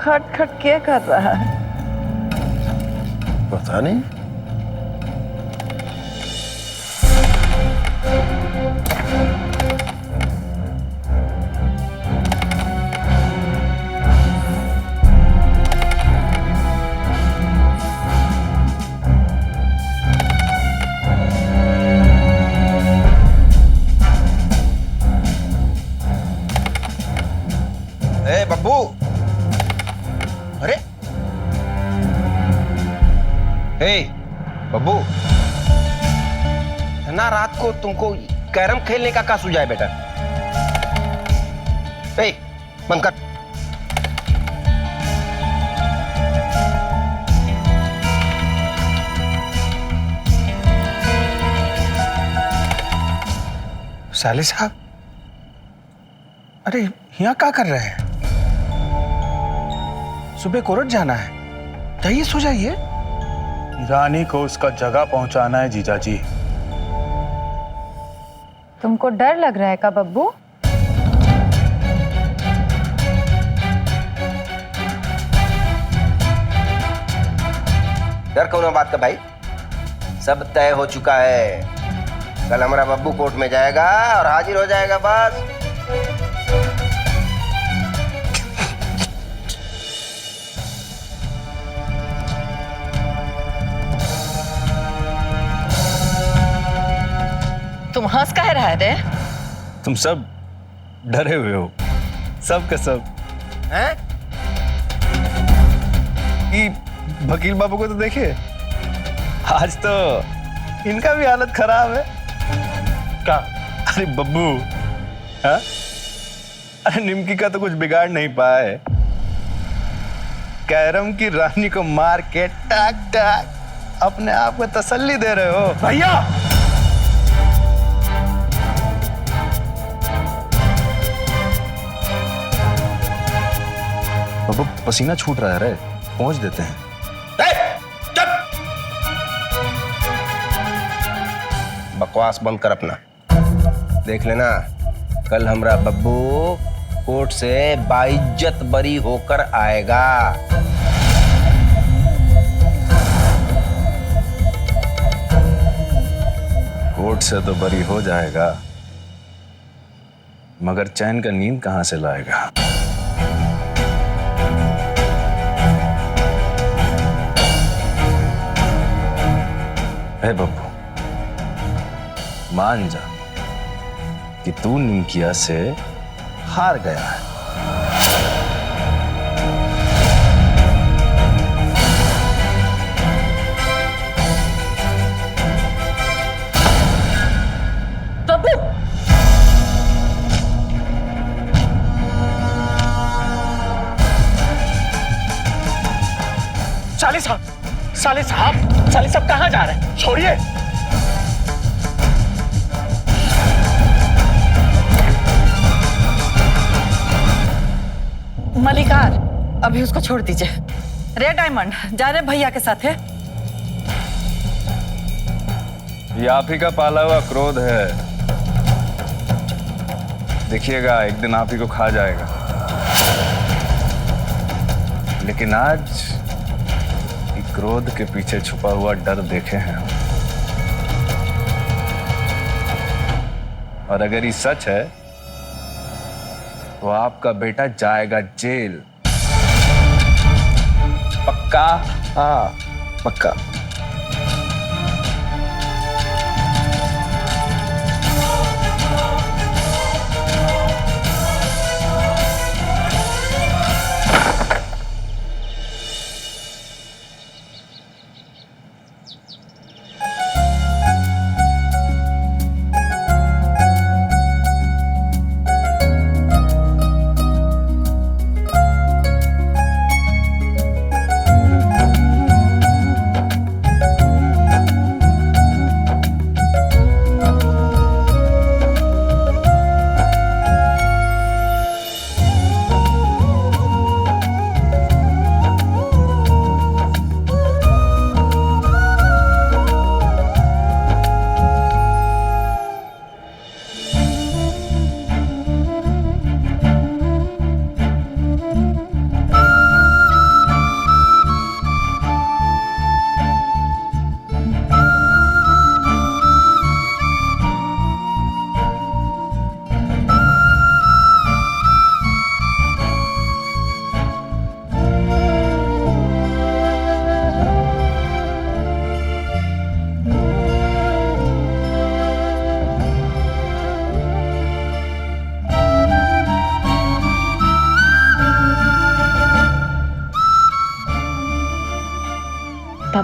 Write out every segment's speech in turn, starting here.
खट खट क्या कर रहा है? पता नहीं। ए बब्बू, अरे हे बब्बू, ना रात को तुमको कैरम खेलने का क्या सुझाव है बेटा? ए बंद कर। साले साहब, अरे यहाँ क्या कर रहे हैं? सुबह कोर्ट जाना है, जाइए सो जाइए। रानी को उसका जगह पहुंचाना है जीजा जी। तुमको डर लग रहा है का बब्बू? डर कौन बात का भाई? सब तय हो चुका है। कल हमारा बब्बू कोर्ट में जाएगा और हाजिर हो जाएगा बस। तुम हंस कह रहा है रे? तुम सब डरे हुए हो, सब के सब। हैं? कि वकील बाबू को तो देखिए, आज तो इनका भी हालत खराब है। क्या? अरे बब्बू, हाँ? अरे निमकी का तो कुछ बिगाड़ नहीं पाए, कैरम की रानी को मार के टाक टाक अपने आप को तसल्ली दे रहे हो। भैया, बब्बू पसीना छूट रहा है रे, पहुंच देते हैं। बकवास बंद कर अपना। देख लेना, कल हमरा बब्बू कोर्ट से बाइज्जत बरी होकर आएगा। कोर्ट से तो बरी हो जाएगा, मगर चैन का नींद कहां से लाएगा? है बब्बू, मान जा कि तू निमकिया से हार गया है। बब्बू, साले साहब, साले साहब, साले साहब कहाँ जा रहे हैं? छोड़िए। मलिकार, अभी उसको छोड़ दीजिए। रे डायमंड, जा रहे भैया के साथ है। ये आप ही का पाला हुआ क्रोध है, देखिएगा एक दिन आप ही को खा जाएगा। लेकिन आज क्रोध के पीछे छुपा हुआ डर देखे हैं हम। और अगर ये सच है तो आपका बेटा जाएगा जेल। पक्का? हाँ पक्का।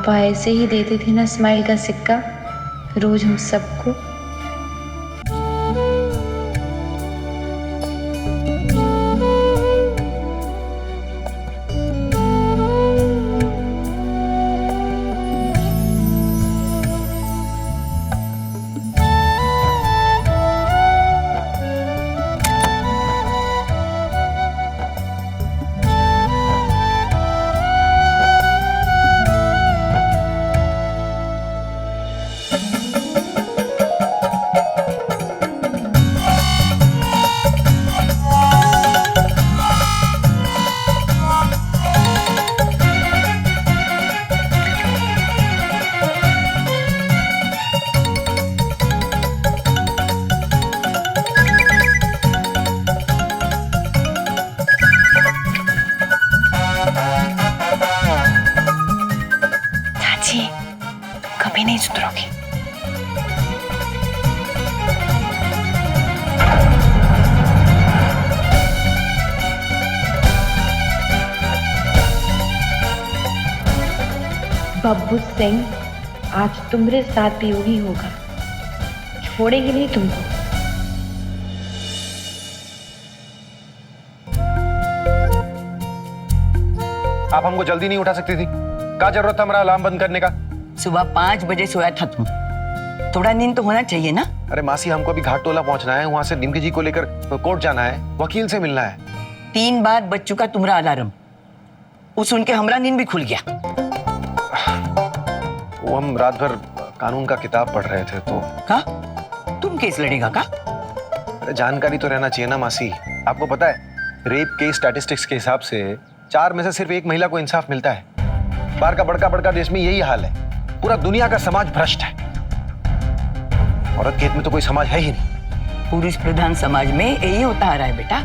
पापा ऐसे ही देते थे ना स्माइल का सिक्का रोज हम सबको। चाची कभी नहीं सुधरोगी। बब्बू सिंह आज तुम्हारे साथ भी यही होगा, छोड़ेगी नहीं तुमको। आप हमको जल्दी नहीं उठा सकती थी? क्या जरूरत था हमारा अलार्म बंद करने का? सुबह 5 बजे सोया था तुम, थोड़ा नींद तो होना चाहिए ना। अरे मासी, हमको अभी घाट टोला पहुंचना है, वहां से निमकी जी को लेकर कोर्ट जाना है, वकील से मिलना है। 3 बार बज चुका तुम्हारा अलार्म, वो सुन के हमारा नींद भी खुल गया। वो हम रात भर कानून का किताब पढ़ रहे थे तो। का? तुम केस लड़ेगा का? अरे जानकारी तो रहना चाहिए ना मासी। आपको पता है रेप के स्टैटिस्टिक्स के हिसाब से 4 में से सिर्फ 1 महिला को इंसाफ मिलता है। बाहर का बड़का बड़का देश में यही हाल है, पूरा दुनिया का समाज भ्रष्ट है। औरत के हित में तो कोई समाज है ही नहीं। पुरुष प्रधान समाज में यही होता आ रहा है बेटा।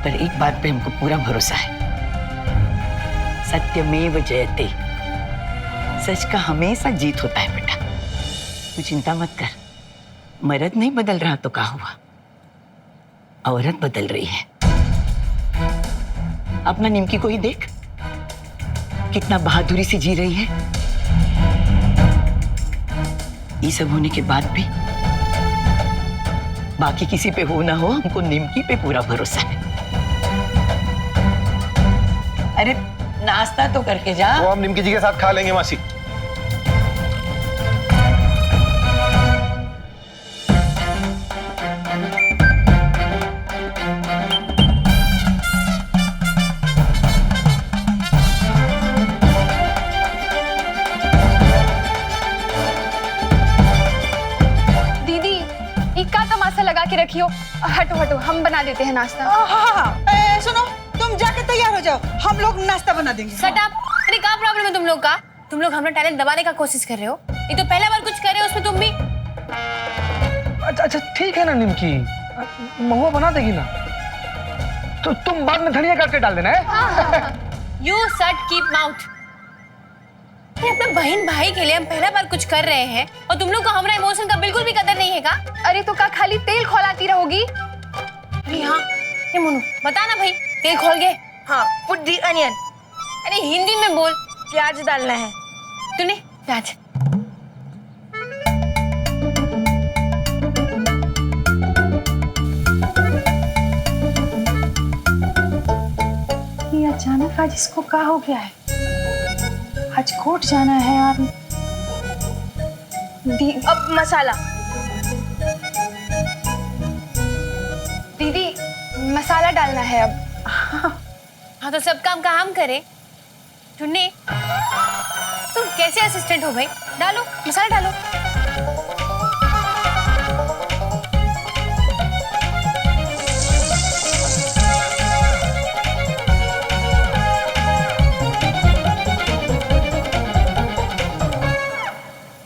पर एक बात पे हमको पूरा भरोसा है, सत्यमेव जयते, सच का हमेशा जीत होता है बेटा। तू चिंता मत कर, मर्द नहीं बदल रहा तो क्या हुआ, औरत बदल रही है। अपना निमकी को ही देख, कितना बहादुरी से जी रही है। ये सब होने के बाद भी बाकी किसी पे हो ना हो, हमको निमकी पे पूरा भरोसा है। अरे नाश्ता तो करके जा। वो हम निमकी जी के साथ खा लेंगे मासी। लगा के रखियो। हटो हटो, हम बना देते हैं नाश्ता। हाँ, सुनो, तुम जाके तैयार हो जाओ, हम लोग नाश्ता बना देंगे। Shut up. अरे क्या प्रॉब्लम है तुम लोग का? तुम लोग हमारा टैलेंट दबाने का कोशिश कर रहे हो। ये तो पहला बार कुछ कर रहे हो, उसमें तुम भी। अच्छा ठीक है ना निमकी, महुआ बना देगी ना, तो तुम बाद में धनिया काट के डाल देना है। You shut keep mouth। अपने बहन भाई के लिए हम पहला बार कुछ कर रहे हैं और तुम लोग को हमारा इमोशन का बिल्कुल भी कदर नहीं है का? अरे तो का खाली तेल खौलाती रहोगी? अरे हाँ, ये मोनू बता ना भाई, तेल खोल गए? हाँ, पुट दी अनियन। अरे हिंदी में बोल। प्याज डालना है। तूने प्याज। ये अचानक आज इसको क्या हो गया है? आज कोर्ट जाना है यार। अब मसाला। दीदी मसाला डालना है अब। हाँ तो सब काम का हम करें। टुन्नी तुम कैसे असिस्टेंट हो भाई? डालो मसाला डालो।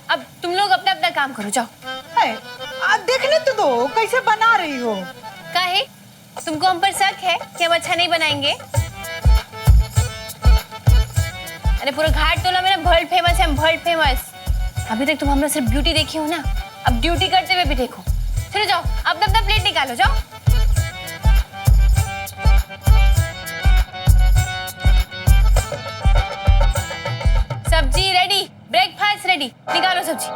अब तुम लोग अपना अपना काम करो, जाओ। देखने तो दो कैसे बना रही हो। काहे? तुमको हम पर शक है कि हम अच्छा नहीं बनाएंगे? अरे पूरा घाट टोला में ना वर्ल्ड फेमस है, हम वर्ल्ड फेमस। अभी तक तुम हमरा सिर्फ ब्यूटी देखी हो ना, अब ड्यूटी करते हुए भी देखो। चलो जाओ, अपना अपना प्लेट निकालो, जाओ। सब्जी रेडी। रेडी, निकालो सब्जी।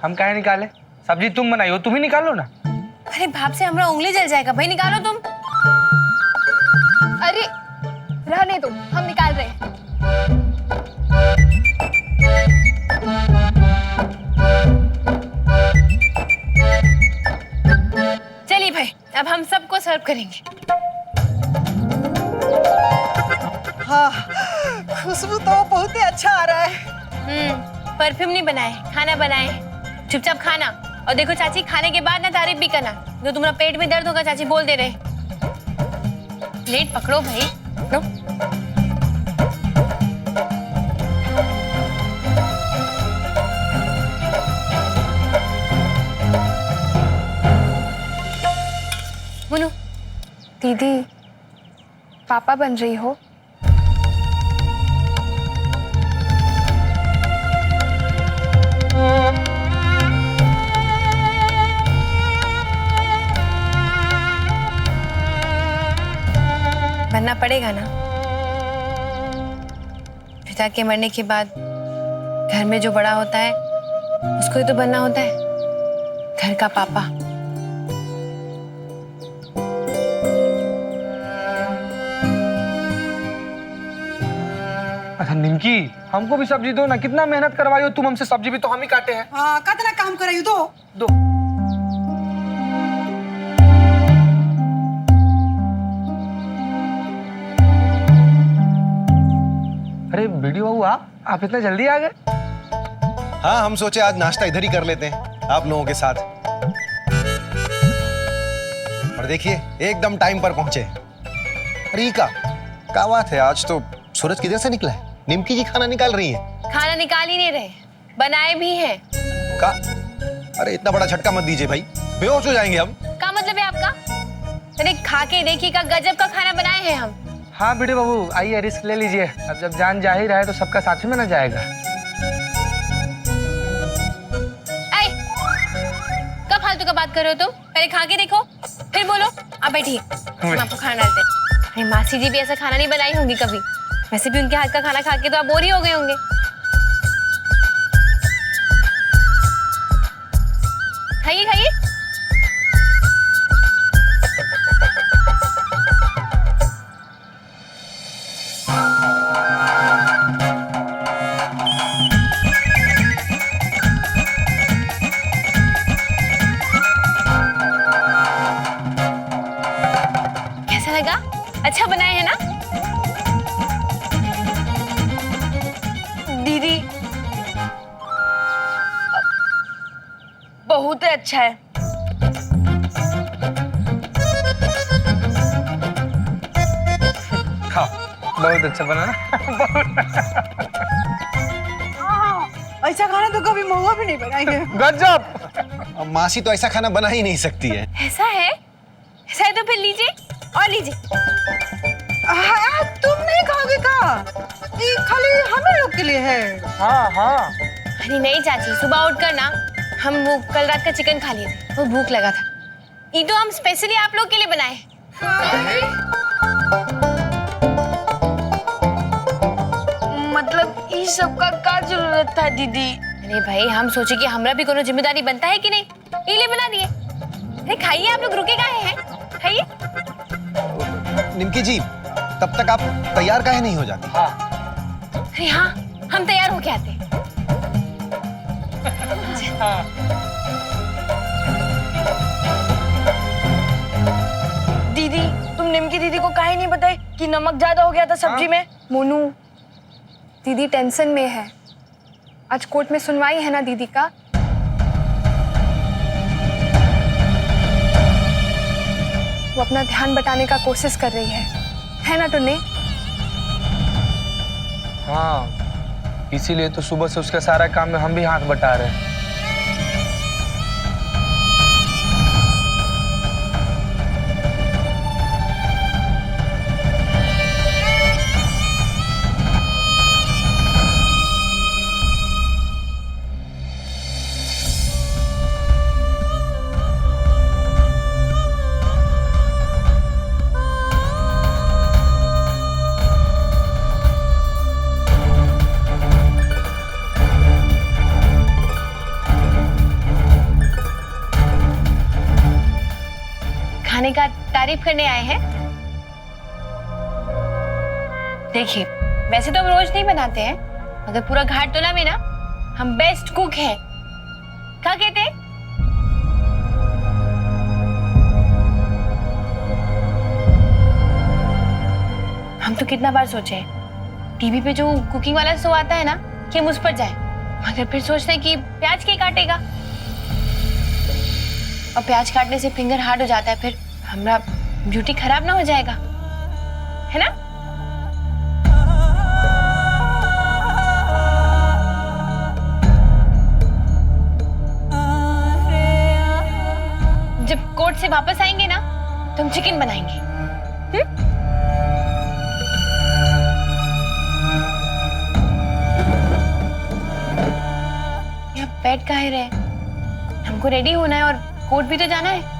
हम काहे निकाले? सब्जी तुम बनाई हो, तुम ही निकालो ना। अरे भाप से हमारा उंगली जल जाएगा भाई, निकालो तुम। अरे रहने दो, हम निकाल रहे हैं। चलिए भाई, अब हम सबको सर्व करेंगे। हाँ, खुशबू तो बहुत ही अच्छा आ रहा है। परफ्यूम नहीं बनाए, खाना बनाए। चुपचाप खाना, और देखो चाची, खाने के बाद ना तारीफ भी करना। जो तुम्हारा पेट में दर्द होगा चाची बोल दे रहे। प्लेट पकड़ो भाई, लो। मुनु, दीदी, पापा बन रही हो? बनना पड़ेगा ना। पिता के मरने के बाद घर में जो बड़ा होता है उसको ही तो बनना होता है, घर का पापा। अच्छा निमकी, हमको भी सब्जी दो ना। कितना मेहनत करवाई हो तुम हमसे, सब्जी भी तो हम ही काटे हैं। हाँ, कितना काम कराई दो। दो। अरे वीडियो बाबू, आप इतना जल्दी आ गए? हाँ, हम सोचे आज नाश्ता इधर ही कर लेते हैं आप लोगों के साथ। और देखिए एकदम टाइम पर पहुंचे। रीका, क्या बात है, आज तो सूरज किधर से निकला है? निमकी जी खाना निकाल रही है। खाना निकाल ही नहीं रहे, बनाए भी हैं। का? अरे इतना बड़ा झटका मत दीजिए भाई, बेहोश हो जाएंगे हम। क्या मतलब है आपका? अरे खा के देखिएगा, गजब का खाना बनाए हैं हम। हाँ बेटे बाबू, आइए रिस्क ले लीजिए। अब जब जान जा ही रहा है तो सबका साथ में ना जाएगा। कब फालतू का बात कर रहे हो तुम? पहले खा के देखो फिर बोलो। आप बैठिए, हम आपको खाना डालते हैं। अरे मासी जी भी ऐसा खाना नहीं बनाई होंगी कभी। वैसे भी उनके हाथ का खाना खा के तो आप बोर ही हो गए होंगे। खाइए खाइए। कैसा लगा? अच्छा बनाए है ना? दीदी, बहुत ही अच्छा है। खाओ, बहुत अच्छा बना ना। ऐसा खाना तो कभी महुआ भी नहीं बनाएंगे। गजब। अब मासी तो ऐसा खाना बना ही नहीं सकती है। ऐसा है? ऐसा है तो फिर लीजिए और लीजिए। हाँ, तुम नहीं खाओगे का? ये खाली हमें लोग के लिए है। हाँ हाँ। अरे नहीं चाची, सुबह उठकर ना हम वो कल रात का चिकन खा लिए थे, वो भूख लगा था। ये तो हम स्पेशली आप लोग के लिए बनाए। मतलब इस सब का क्या जरूरत था दीदी? अरे भाई, हम सोचे कि हमरा भी कोनो जिम्मेदारी बनता है कि नहीं, इसीलिए बना दिए। अरे खाइए, आप लोग रुके काहे हैं? खाइए। निमकी जी, तब तक आप तैयार काहे नहीं हो जाती? अरे हाँ, हम तैयार होके आते हैं। दीदी, तुम निमकी दीदी को काहे नहीं बताए कि नमक ज्यादा हो गया था सब्जी में? मोनू, दीदी टेंशन में है। आज कोर्ट में सुनवाई है ना दीदी का। वो अपना ध्यान बटाने का कोशिश कर रही है ना टुन्नी? हाँ, इसीलिए तो सुबह से उसके सारा काम में हम भी हाथ बटा रहे हैं। खाने का तारीफ करने आए हैं? देखिए, वैसे तो हम रोज नहीं बनाते हैं, मगर पूरा घाट टोला में ना हम बेस्ट कुक हैं। क्या कहते हैं? हम तो कितना बार सोचे टीवी पे जो कुकिंग वाला शो आता है ना कि हम उस पर जाएं, मगर फिर सोचते हैं कि प्याज के काटेगा, और प्याज काटने से फिंगर हार्ड हो जाता है, फिर हमारा ब्यूटी खराब ना हो जाएगा, है ना? जब कोर्ट से वापस आएंगे ना तो हम चिकन बनाएंगे। यहाँ बैठ काहे रहे? हमको रेडी होना है और कोर्ट भी तो जाना है।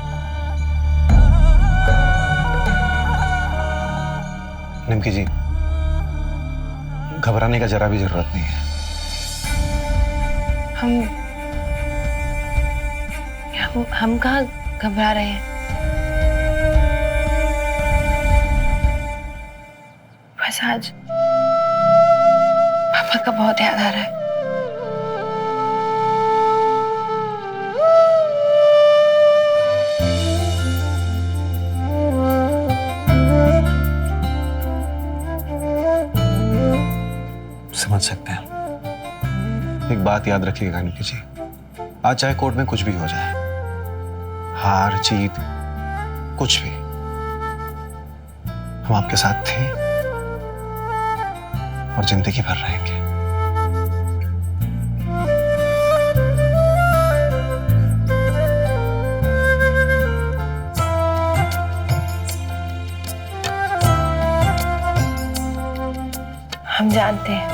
निमकी जी, घबराने का जरा भी जरूरत नहीं है। हम कहाँ घबरा रहे हैं? बस आज पापा का बहुत याद आ रहा है। समझ सकते हैं। एक बात याद रखिएगा निकी जी, आज चाहे कोर्ट में कुछ भी हो जाए, हार जीत कुछ भी, हम आपके साथ थे और जिंदगी भर रहेंगे। हम जानते हैं,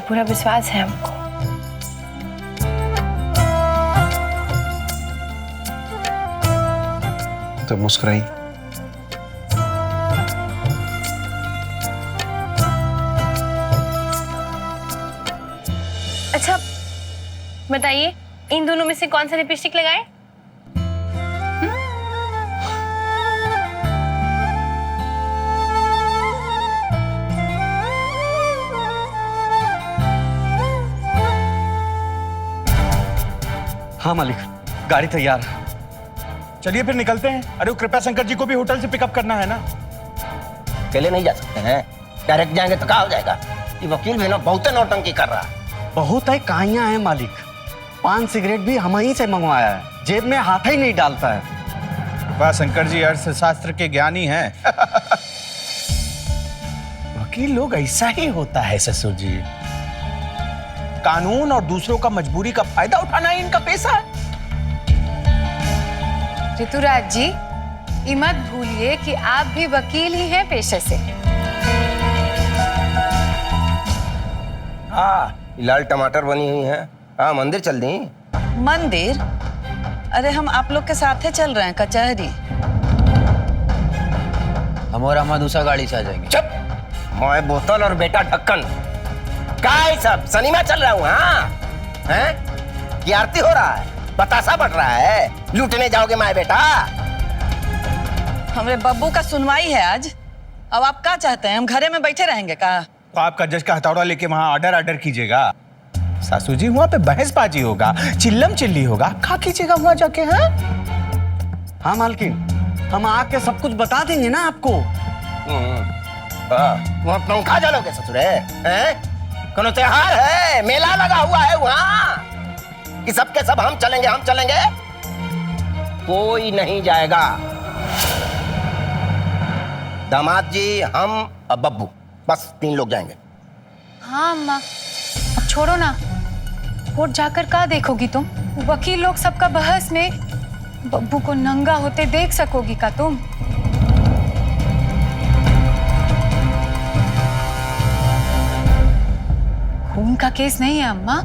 पूरा विश्वास है हमको। तो मुस्कुराई। अच्छा बताइए, इन दोनों में से कौन सा लिपस्टिक लगाए? हाँ मालिक, गाड़ी तैयार है। चलिए फिर निकलते हैं। अरे वो कृपया शंकर जी को भी होटल से पिकअप करना है ना। अकेले नहीं जा सकते हैं, डायरेक्ट जाएंगे तो क्या हो जाएगा? ये वकील भी ना बहुत नौटंकी कर रहा है। बहुत है कहानियां हैं मालिक, पान सिगरेट भी हम ही से मंगवाया है, जेब में हाथ ही नहीं डालता है। वाह, शंकर जी अर्थशास्त्र के ज्ञानी हैं। वकील लोग ऐसा ही होता है ससुर जी, कानून और दूसरों का मजबूरी का फायदा उठाना ही इनका पेशा है। ऋतुराज जी, ये मत भूलिए कि आप भी वकील ही हैं पेशे से। हाँ, लाल टमाटर बनी हुई है। हाँ, मंदिर चल दी। मंदिर? अरे हम आप लोग के साथ ही चल रहे हैं कचहरी। हम और अम्मा दूसरा गाड़ी से आ जाएंगे। चुप! मैं बोतल और बेटा ढक्कन, क्या है सब? सनीमा चल रहा हूँ। हाँ हैं? की आरती हो रहा है, बतासा बढ़ रहा है, लूटने जाओगे माए बेटा? हमारे बब्बू का सुनवाई है आज। अब आप क्या चाहते हैं, हम घरे में बैठे रहेंगे का? तो आपका जज का हथौड़ा लेके वहां ऑर्डर कीजिएगा। सासू जी, वहां पे बहसबाजी होगा, चिल्लम चिल्ली होगा, क्या कीजिएगा वहां जाके? हाँ मालकिन, हम आके सब कुछ बता देंगे ना आपको। वहां पंखा जलोगे ससुरे? हैं? कोनो त्योहार है, मेला लगा हुआ है वहां कि सबके सब हम चलेंगे? कोई नहीं जाएगा। दामाद जी, हम और बब्बू, बस 3 लोग जाएंगे। हाँ अम्मा, अब छोड़ो ना, कोर्ट जाकर क्या देखोगी तुम? वकील लोग सबका बहस में बब्बू को नंगा होते देख सकोगी का तुम? खून का केस नहीं है अम्मा,